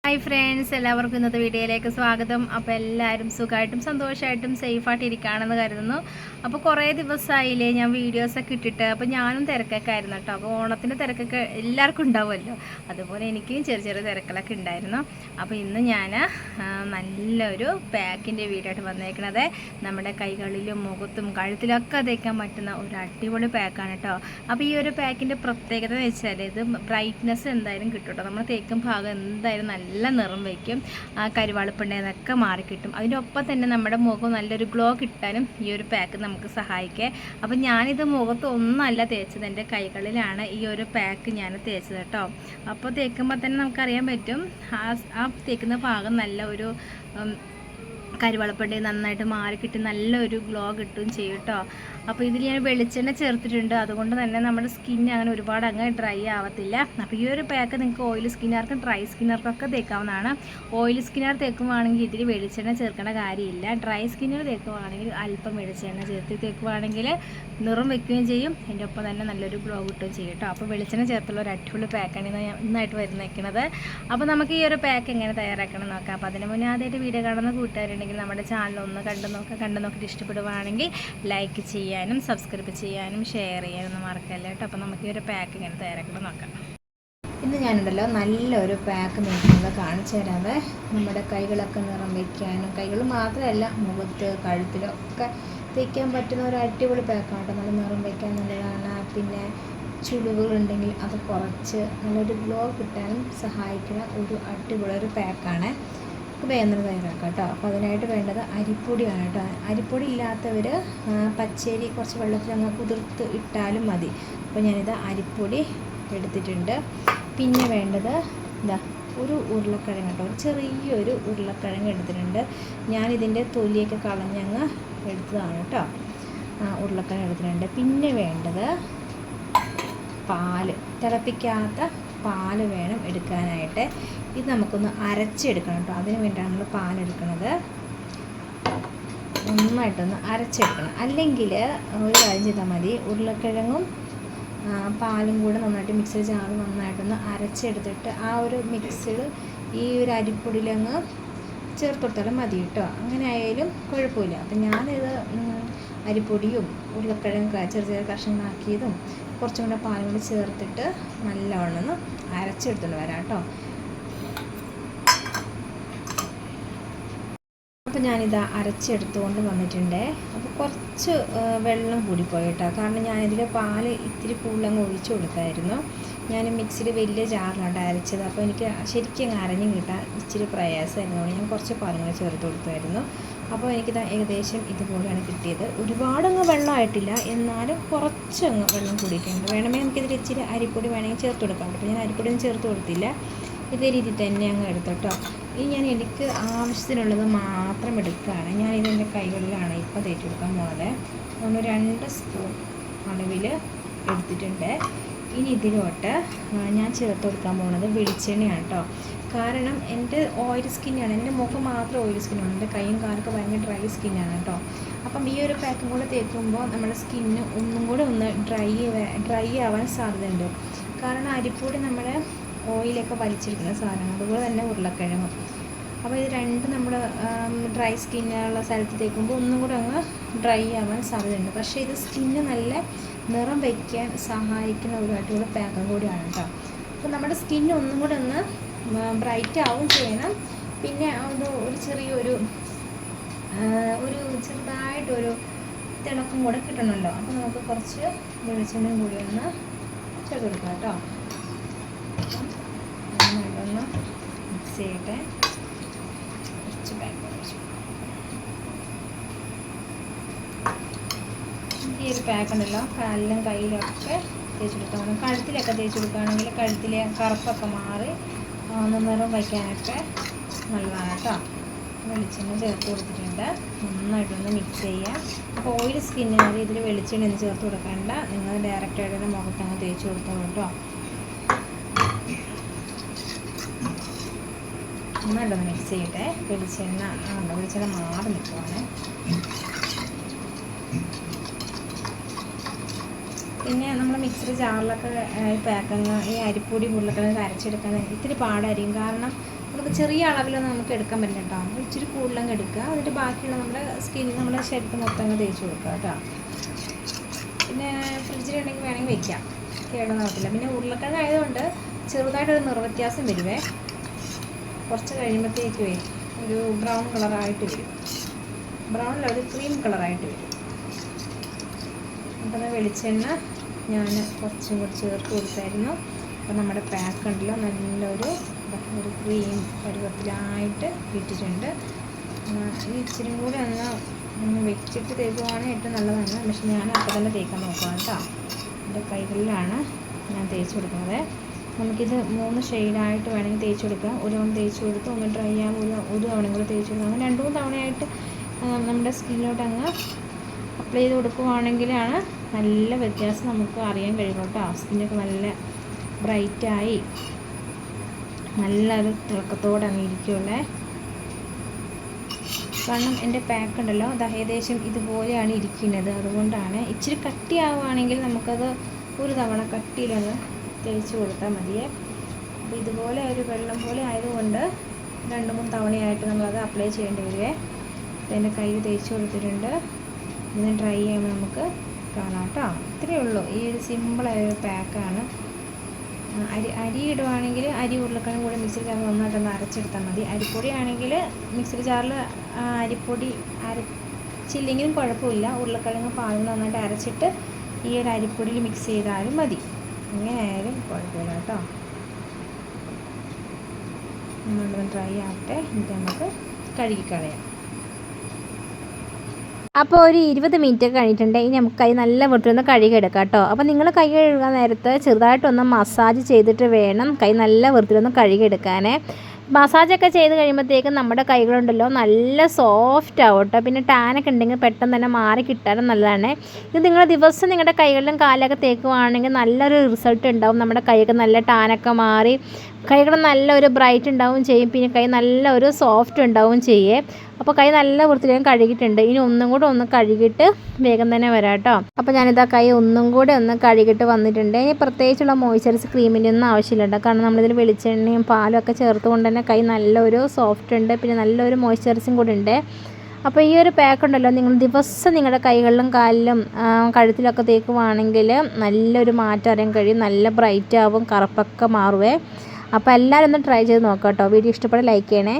Hi friends, എല്ലാവർക്കും ഇന്നത്തെ വീഡിയോയിലേക്ക് സ്വാഗതം. അപ്പോൾ എല്ലാവരും സുഖമായിട്ടും സന്തോഷമായിട്ടും സേഫായിട്ട് ഇരിക്കുകയാണെന്ന് കരുതുന്നു. അപ്പോൾ കുറേ ദിവസമായില്ലേ ഞാൻ വീഡിയോസൊക്കെ ഇട്ടിട്ട്. അപ്പോൾ ഞാനും തിരക്കൊക്കെ ആയിരുന്നു കേട്ടോ. അപ്പോൾ ഓണത്തിൻ്റെ തിരക്കൊക്കെ എല്ലാവർക്കും ഉണ്ടാവുമല്ലോ, അതുപോലെ എനിക്കും ചെറിയ ചെറിയ തിരക്കുകളൊക്കെ ഉണ്ടായിരുന്നു. അപ്പോൾ ഇന്ന് ഞാൻ നല്ലൊരു പാക്കിൻ്റെ വീഡിയോ ആയിട്ട് വന്നേക്കണത്. നമ്മുടെ കൈകളിലും മുഖത്തും കഴുത്തിലൊക്കെ തേക്കാൻ പറ്റുന്ന ഒരു അടിപൊളി പാക്കാണ് കേട്ടോ. അപ്പോൾ ഈ ഒരു പാക്കിൻ്റെ പ്രത്യേകത എന്ന് വെച്ചാൽ ഇത് ബ്രൈറ്റ്നെസ് എന്തായാലും കിട്ടും കേട്ടോ. നമ്മൾ തേക്കും ഭാഗം എന്തായാലും നല്ല നിറം വയ്ക്കും, കരിവാളിപ്പുണ്ടെന്നൊക്കെ മാറിക്കിട്ടും. അതിൻ്റെ ഒപ്പം തന്നെ നമ്മുടെ മുഖം നല്ലൊരു ഗ്ലോ കിട്ടാനും ഈ ഒരു പാക്ക് നമുക്ക് സഹായിക്കുക. അപ്പം ഞാനിത് മുഖത്ത് ഒന്നല്ല തേച്ചത്, എൻ്റെ കൈകളിലാണ് ഈ ഒരു പാക്ക് ഞാൻ തേച്ചത് കേട്ടോ. അപ്പോൾ തേക്കുമ്പോൾ തന്നെ നമുക്കറിയാൻ പറ്റും ആ തേക്കുന്ന ഭാഗം നല്ല ഒരു കരിവാളപ്പണ്ടി നന്നായിട്ട് മാറിക്കിട്ടി നല്ലൊരു ഗ്ലോ കിട്ടുകയും ചെയ്യും കേട്ടോ. അപ്പോൾ ഇതിൽ ഞാൻ വെളിച്ചെണ്ണ ചേർത്തിട്ടുണ്ട്, അതുകൊണ്ട് തന്നെ നമ്മുടെ സ്കിൻ അങ്ങനെ ഒരുപാട് അങ്ങ് ഡ്രൈ ആവത്തില്ല. അപ്പോൾ ഈ ഒരു പാക്ക് നിങ്ങൾക്ക് ഓയിൽ സ്കിന്നുകാർക്കും ഡ്രൈ സ്കിന്നുകാർക്കൊക്കെ തേക്കാവുന്നതാണ്. ഓയിൽ സ്കിന്നുകാർ തേക്കുവാണെങ്കിൽ ഇതിൽ വെളിച്ചെണ്ണ ചേർക്കേണ്ട കാര്യമില്ല. ഡ്രൈ സ്കിന്നുകൾ തേക്കുവാണെങ്കിൽ അല്പം വെളിച്ചെണ്ണ ചേർത്ത് തേക്കുവാണെങ്കിൽ നിറം വയ്ക്കുകയും ചെയ്യും, എൻ്റെ ഒപ്പം തന്നെ നല്ലൊരു ഗ്ലോ കിട്ടുകയും ചെയ്യും കേട്ടോ. അപ്പോൾ വെളിച്ചെണ്ണ ചേർത്തുള്ള ഒരു അടിപൊളി പാക്കാണ് ഞാൻ ഇന്നായിട്ട് വരുന്നേക്കുന്നത്. അപ്പോൾ നമുക്ക് ഈ ഒരു പാക്ക് എങ്ങനെ തയ്യാറാക്കണം നോക്കാം. അപ്പോൾ അതിന് മുന്നേ ആദ്യമായിട്ട് വീഡിയോ കാണുന്ന കൂട്ടുകാരുണ്ടെങ്കിൽ നമ്മുടെ ചാനൽ ഒന്ന് കണ്ടു നോക്കിയിട്ട് ഇഷ്ടപ്പെടുവാണെങ്കിൽ ലൈക്ക് ചെയ്യാനും സബ്സ്ക്രൈബ് ചെയ്യാനും ഷെയർ ചെയ്യാനൊന്നും മറക്കല്ല കേട്ടോ. അപ്പോൾ നമുക്ക് ഈ ഒരു പാക്ക് ഇങ്ങനെ തയ്യാറാക്കണം നോക്കാം. ഇന്ന് ഞാനുണ്ടല്ലോ നല്ലൊരു പാക്ക് നിങ്ങൾക്ക് കാണിച്ചു തരാതെ. നമ്മുടെ കൈകളൊക്കെ നിറം വയ്ക്കാനും, കൈകൾ മാത്രമല്ല മുഖത്ത് കഴുത്തിലൊക്കെ തേക്കാൻ പറ്റുന്ന ഒരു അടിപൊളി പാക്കാണ് കേട്ടോ. നല്ല നിറം വയ്ക്കാൻ നല്ലതാണ്. പിന്നെ ചുളിവുകളുണ്ടെങ്കിൽ അത് കുറച്ച് നല്ലൊരു ഗ്ലോ കിട്ടാനും സഹായിക്കുന്ന ഒരു അടിപൊളി ഒരു പാക്കാണ്. വേഗം തയ്യാറാക്കാം കേട്ടോ. അപ്പോൾ അതിനായിട്ട് വേണ്ടത് അരിപ്പൊടിയാണ് കേട്ടോ. അരിപ്പൊടി ഇല്ലാത്തവർ പച്ചരി കുറച്ച് വെള്ളത്തിൽ അങ്ങ് കുതിർത്ത് ഇട്ടാലും മതി. അപ്പോൾ ഞാനിത് അരിപ്പൊടി എടുത്തിട്ടുണ്ട്. പിന്നെ വേണ്ടത് ഇതാ ഒരു ഉരുളക്കിഴങ്ങ് കേട്ടോ, ഒരു ചെറിയൊരു ഉരുളക്കിഴങ്ങ് എടുത്തിട്ടുണ്ട്. ഞാനിതിൻ്റെ തൊലിയൊക്കെ കളഞ്ഞങ്ങ് എടുത്തതാണ് കേട്ടോ. ഉരുളക്കിഴങ്ങ് എടുത്തിട്ടുണ്ട്. പിന്നെ വേണ്ടത് പാല്, തിളപ്പിക്കാത്ത പാല് വേണം എടുക്കാനായിട്ട്. ഇത് നമുക്കൊന്ന് അരച്ചെടുക്കണം കേട്ടോ. അതിന് വേണ്ടിയാണ് നമ്മൾ പാലെടുക്കുന്നത്. നന്നായിട്ടൊന്ന് അരച്ചെടുക്കണം. അല്ലെങ്കിൽ ഒരു കാര്യം ചെയ്താൽ മതി, ഉരുളക്കിഴങ്ങും പാലും കൂടെ നന്നായിട്ട് മിക്സിയിൽ ചാറ് നന്നായിട്ടൊന്ന് അരച്ചെടുത്തിട്ട് ആ ഒരു മിക്സിൽ ഈ ഒരു അരിപ്പൊടിയിലങ്ങ് ചേർത്ത് കൊടുത്താലും മതി കേട്ടോ. അങ്ങനെ ആയാലും കുഴപ്പമില്ല. അപ്പം ഞാനിത് അരിപ്പൊടിയും ഉരുളക്കിഴങ്ങ് ചെറിയ ചെറിയ കഷ്ണങ്ങളാക്കിയതും കുറച്ചും കൂടെ പാലും കൂടി ചേർത്തിട്ട് നല്ലവണ്ണം അരച്ചെടുത്തുകൊണ്ട് വരാം കേട്ടോ. അപ്പോൾ ഞാനിത് അരച്ചെടുത്തുകൊണ്ട് വന്നിട്ടുണ്ട്. അപ്പോൾ കുറച്ച് വെള്ളം കൂടിപ്പോയി കേട്ടോ, കാരണം ഞാനിതിൽ പാല് ഇത്തിരി കൂടുതലങ്ങ് ഒഴിച്ചു കൊടുത്തായിരുന്നു. ഞാൻ മിക്സിയിൽ വലിയ ജാറിലാണ് അരച്ചത്. അപ്പോൾ എനിക്ക് ശരിക്കും അങ്ങ് അരഞ്ഞു കിട്ടാൻ ഇച്ചിരി പ്രയാസമായിരുന്നു. ഞാൻ കുറച്ച് പാലും കൂടെ ചേർത്ത് കൊടുത്തായിരുന്നു. അപ്പോൾ എനിക്കിത് ഏകദേശം ഇതുപോലെയാണ് കിട്ടിയത്. ഒരുപാടങ്ങ് വെള്ളമായിട്ടില്ല, എന്നാലും കുറച്ചങ്ങ് വെള്ളം കൂടിയിട്ടുണ്ട്. വേണമെങ്കിൽ നമുക്കിതിൽ ഇച്ചിരി അരിപ്പൊടി വേണമെങ്കിൽ ചേർത്ത് കൊടുക്കാൻ പറ്റും. ഞാൻ അരിപ്പൊടിയൊന്നും ചേർത്ത് കൊടുത്തില്ല, ഇതേ രീതിയിൽ തന്നെ അങ്ങ് എടുത്തോട്ടോ. ഇനി ഞാൻ എനിക്ക് ആവശ്യത്തിനുള്ളത് മാത്രം എടുക്കുകയാണ്. ഞാനിതെൻ്റെ കൈകളിലാണ് ഇപ്പോൾ തേച്ചെടുക്കാൻ പോകുന്നത്. ഒന്ന് 2 സ്പൂൺ അളവിൽ എടുത്തിട്ടുണ്ട്. ഇനി ഇതിലോട്ട് ഞാൻ ചേർത്ത് കൊടുക്കാൻ പോകുന്നത് വെളിച്ചെണ്ണയാണ് കേട്ടോ. കാരണം എൻ്റെ ഓയിൽ സ്കിന്നാണ്, എൻ്റെ മുഖം മാത്രം ഓയിൽ സ്കിന്നാണ്, എൻ്റെ കൈയും കാലൊക്കെ ഭയങ്കര ഡ്രൈ സ്കിന്നാണ് കേട്ടോ. അപ്പം ഈ ഒരു പാക്കും കൂടെ തേക്കുമ്പോൾ നമ്മുടെ സ്കിന്ന് ഒന്നും കൂടെ ഒന്ന് ഡ്രൈ ആവാൻ സാധ്യതയുണ്ട്. കാരണം അരിപ്പൊടി നമ്മുടെ ഓയിലൊക്കെ വലിച്ചെടുക്കുന്ന സാധനമാണ്, അതുപോലെ തന്നെ ഉരുളക്കിഴങ്ങും. അപ്പോൾ ഇത് രണ്ടും നമ്മൾ ഡ്രൈ സ്കിന്നുള്ള സ്ഥലത്ത് തേക്കുമ്പോൾ ഒന്നും കൂടെ അങ്ങ് ഡ്രൈ ആവാൻ സാധ്യതയുണ്ട്. പക്ഷേ ഇത് സ്കിന്ന് നല്ല നിറം വയ്ക്കാൻ സഹായിക്കുന്ന ഒരു അടിപൊളി പാക്കും കൂടിയാണ് കേട്ടോ. അപ്പോൾ നമ്മുടെ സ്കിന്ന് ഒന്നും കൂടെ ഒന്ന് ബ്രൈറ്റ് ആവും ചെയ്യണം. പിന്നെ അത് ഒരു ചെറുതായിട്ടൊരു തിളക്കം കൂടെ കിട്ടണമല്ലോ. അപ്പോൾ നമുക്ക് കുറച്ച് വെളിച്ചെണ്ണയും കൂടി ഒന്ന് ചേർത്ത് കൊടുക്കാം കേട്ടോ. നല്ലൊന്ന് മിക്സ് ചെയ്യട്ടെ. കുറച്ച് ഈ ഒരു പാക്ക് ഉണ്ടല്ലോ, കാലിലും കയ്യിലൊക്കെ തേച്ച് കൊടുക്കാൻ, കഴുത്തിലൊക്കെ തേച്ച് കൊടുക്കുകയാണെങ്കിൽ കഴുത്തിലെ കറുപ്പൊക്കെ മാറി നിറം വയ്ക്കാനൊക്കെ നല്ലതാണ് കേട്ടോ. വെളിച്ചെണ്ണ ചേർത്ത് കൊടുത്തിട്ടുണ്ട്. നന്നായിട്ടൊന്ന് മിക്സ് ചെയ്യാം. അപ്പോൾ ഓയിൽ സ്കിന്നുകാർ ഇതിൽ വെളിച്ചെണ്ണ ഒന്നും ചേർത്ത് കൊടുക്കേണ്ട, നിങ്ങൾ ഡയറക്റ്റായിട്ട് മുഖത്തങ്ങ് തേച്ച് കൊടുത്തോളൂ കേട്ടോ. നന്നായിട്ടൊന്ന് മിക്സ് ചെയ്യട്ടെ. വെളിച്ചെണ്ണ മാറി നിൽക്കുവാണ്. പിന്നെ നമ്മൾ മിക്സർ ജാറിലൊക്കെ പാക്കങ്ങ് ഈ അരിപ്പൊടി ഉരുളക്കിഴങ്ങ് അരച്ചെടുക്കാൻ ഇത്തിരി പാടായിരിക്കും. കാരണം നമുക്ക് ചെറിയ അളവിലൊന്നും നമുക്ക് എടുക്കാൻ പറ്റില്ല കേട്ടോ. ഇച്ചിരി കൂടുതലങ്ങ് എടുക്കുക. എന്നിട്ട് ബാക്കിയുള്ള നമ്മുടെ നമ്മുടെ ശരീരത്തിൽ മൊത്തം അങ്ങ് തേച്ച് കൊടുക്കുക കേട്ടോ. പിന്നെ ഫ്രിഡ്ജിലുണ്ടെങ്കിൽ വേണമെങ്കിൽ വെക്കാം, കേടൊന്നും ആവത്തില്ല. പിന്നെ ഉരുളക്കിഴങ്ങ് ആയതുകൊണ്ട് ചെറുതായിട്ടൊരു നിറവ്യത്യാസം വരുവേ. കുറച്ച് കഴിയുമ്പോഴത്തേക്കുവേ ഒരു ബ്രൗൺ കളറായിട്ട് വരും. ബ്രൗണിൽ ഒരു ക്രീം കളറായിട്ട് വരും. അപ്പോൾ വെളിച്ചെണ്ണ ഞാൻ കുറച്ചും കൂടി ചേർത്ത് കൊടുത്തായിരുന്നു. അപ്പോൾ നമ്മുടെ പാക്ക് ഉണ്ടല്ലോ നല്ലൊരു ക്രീം പരുവത്തിലായിട്ട് ഇട്ടിട്ടുണ്ട്. ഇച്ചിരി കൂടി ഒന്ന് വെച്ചിട്ട് തേക്കുവാണെങ്കിൽ ഏറ്റവും നല്ലതാണ്. പക്ഷെ ഞാൻ അപ്പോൾ തന്നെ തേക്കാൻ നോക്കാം കേട്ടോ. എൻ്റെ കൈകളിലാണ് ഞാൻ തേച്ച് കൊടുക്കുന്നത്. നമുക്കിത് 3 ഷെയ്ഡായിട്ട് വേണമെങ്കിൽ തേച്ച് കൊടുക്കാം. ഒരു തവണ തേച്ച് കൊടുത്ത് ഒന്ന് ഡ്രൈ ആകുമ്പോൾ ഒരു തവണയും കൂടെ തേച്ച് കൊടുക്കാം. അങ്ങനെ 2-3 തവണയായിട്ട് നമ്മുടെ സ്കിന്നിലോട്ട് അങ്ങ് അപ്ലൈ ചെയ്ത് കൊടുക്കുവാണെങ്കിലാണ് നല്ല വ്യത്യാസം നമുക്ക് അറിയാൻ കഴിയും കേട്ടോ. സ്കിന്നൊക്കെ നല്ല ബ്രൈറ്റായി നല്ലൊരു തിളക്കത്തോടെ അങ്ങ് ഇരിക്കുള്ളേ. കാരണം എൻ്റെ പാക്ക് ഉണ്ടല്ലോ അത് ഏകദേശം ഇതുപോലെയാണ് ഇരിക്കുന്നത്. അതുകൊണ്ടാണ് ഇച്ചിരി കട്ടിയാവുകയാണെങ്കിൽ നമുക്കത് ഒരു തവണ കട്ടിയിലത് തേച്ച് കൊടുത്താൽ മതിയേ. അപ്പോൾ ഇതുപോലെ ഒരു വെള്ളം പോലെ ആയതുകൊണ്ട് 2-3 തവണയായിട്ട് നമ്മളത് അപ്ലൈ ചെയ്യേണ്ടി വരുവേ. അപ്പോൾ എൻ്റെ കയ്യിൽ തേച്ച് കൊടുത്തിട്ടുണ്ട്. ഇതിന് ഡ്രൈ ചെയ്യുമ്പോൾ നമുക്ക് കാണാം കേട്ടോ. ഇത്രയേ ഉള്ളൂ. ഈ ഒരു സിമ്പിളായൊരു പാക്കാണ്. അരി ഇടുവാണെങ്കിൽ അരി ഉരുളക്കിഴങ്ങ് കൂടി മിക്സിയിൽ ജാറിൽ നന്നായിട്ടൊന്ന് അരച്ചെടുത്താൽ മതി. അരിപ്പൊടി ആണെങ്കിൽ മിക്സിയിൽ ജാറിൽ അരിപ്പൊടി അരച്ചില്ലെങ്കിലും കുഴപ്പമില്ല. ഉരുളക്കിഴങ്ങ് പാലും നന്നായിട്ട് അരച്ചിട്ട് ഈ ഒരു അരിപ്പൊടിയിൽ മിക്സ് ചെയ്താലും മതി. എങ്ങനെ ആയാലും കുഴപ്പമില്ല കേട്ടോ. നമ്മളൊന്ന് ഡ്രൈ ആകട്ടെ, എന്നിട്ട് നമുക്ക് കഴുകിക്കളയാം. അപ്പോൾ ഒരു 20 മിനിറ്റ് കഴിഞ്ഞിട്ടുണ്ട്. ഇനി നമുക്ക് കൈ നല്ല വൃത്തിയൊന്ന് കഴുകിയെടുക്കാം കേട്ടോ. അപ്പോൾ നിങ്ങൾ കൈ കഴുകാൻ നേരത്ത് ചെറുതായിട്ടൊന്ന് മസാജ് ചെയ്തിട്ട് വേണം കൈ നല്ല വൃത്തിയൊന്ന് കഴുകിയെടുക്കാനേ. മസാജൊക്കെ ചെയ്ത് കഴിയുമ്പോഴത്തേക്കും നമ്മുടെ കൈകളുണ്ടല്ലോ നല്ല സോഫ്റ്റ് ആവും കേട്ടോ. പിന്നെ ടാനൊക്കെ ഉണ്ടെങ്കിൽ പെട്ടെന്ന് തന്നെ മാറി കിട്ടാനും നല്ലതാണ്. ഇത് നിങ്ങൾ ദിവസം നിങ്ങളുടെ കൈകളിലും കാലൊക്കെ തേക്കുവാണെങ്കിൽ നല്ലൊരു റിസൾട്ട് ഉണ്ടാവും. നമ്മുടെ കൈയൊക്കെ നല്ല ടാനൊക്കെ മാറി കൈകൾ നല്ലൊരു ബ്രൈറ്റ് ഉണ്ടാവും ചെയ്യും. പിന്നെ കൈ നല്ലൊരു സോഫ്റ്റ് ഉണ്ടാവും ചെയ്യേ. അപ്പോൾ കൈ നല്ല വൃത്തിയിലും കഴുകിയിട്ടുണ്ട്. ഇനി ഒന്നും കൂടെ ഒന്ന് കഴുകിയിട്ട് വേഗം തന്നെ വരാം കേട്ടോ. അപ്പോൾ ഞാനിതാ കൈ ഒന്നും കൂടെ ഒന്ന് കഴുകിയിട്ട് വന്നിട്ടുണ്ട്. ഇനി പ്രത്യേകിച്ചുള്ള മോയ്സ്ചറൈസ് ക്രീമിൻ്റെ ഒന്നും ആവശ്യമില്ല. കാരണം നമ്മളിതിൽ വെളിച്ചെണ്ണയും പാലും ഒക്കെ ചേർത്ത് കൊണ്ട് തന്നെ കൈ നല്ലൊരു സോഫ്റ്റ് ഉണ്ട്. പിന്നെ നല്ലൊരു മോയ്സ്ചറൈസും കൂടെ ഉണ്ട്. അപ്പോൾ ഈ ഒരു പാക്ക് ഉണ്ടല്ലോ നിങ്ങൾ ദിവസം നിങ്ങളുടെ കൈകളിലും കാലിലും കഴുത്തിലൊക്കെ തേക്കുവാണെങ്കിൽ നല്ലൊരു മാറ്റം അറിയാൻ കഴിയും. നല്ല ബ്രൈറ്റ് ആവും, കറുപ്പൊക്കെ മാറുവേ. അപ്പോൾ എല്ലാവരും ഒന്ന് ട്രൈ ചെയ്ത് നോക്കാം കേട്ടോ. വീഡിയോ ഇഷ്ടപ്പെട്ട് ലൈക്ക് ചെയ്യണേ.